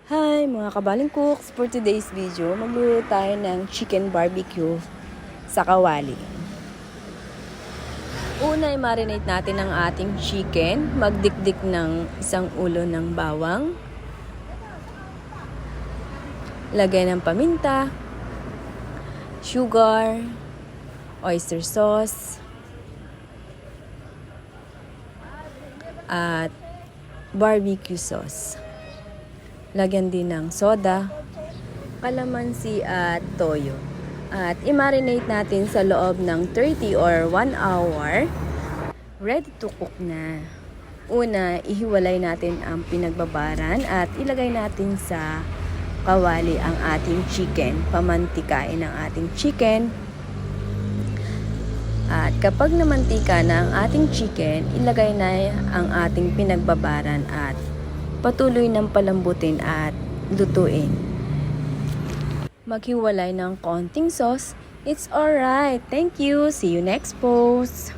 Hi mga kabaling cooks! For today's video, magluluto tayo ng chicken barbecue sa kawali. Una, i-marinate natin ang ating chicken. Magdikdik ng isang ulo ng bawang. Lagay ng paminta, sugar, oyster sauce, at barbecue sauce. Lagyan din ng soda, kalamansi at toyo. At i-marinate natin sa loob ng 30 or 1 hour. Ready to cook na. Una, ihiwalay natin ang pinagbabaran at ilagay natin sa kawali ang ating chicken. Pamantikain ang ating chicken. At kapag namantika na ang ating chicken, ilagay na ang ating pinagbabaran at patuloy ng palambutin at lutuin. Maghiwalay ng konting sauce. It's alright. Thank you. See you next post.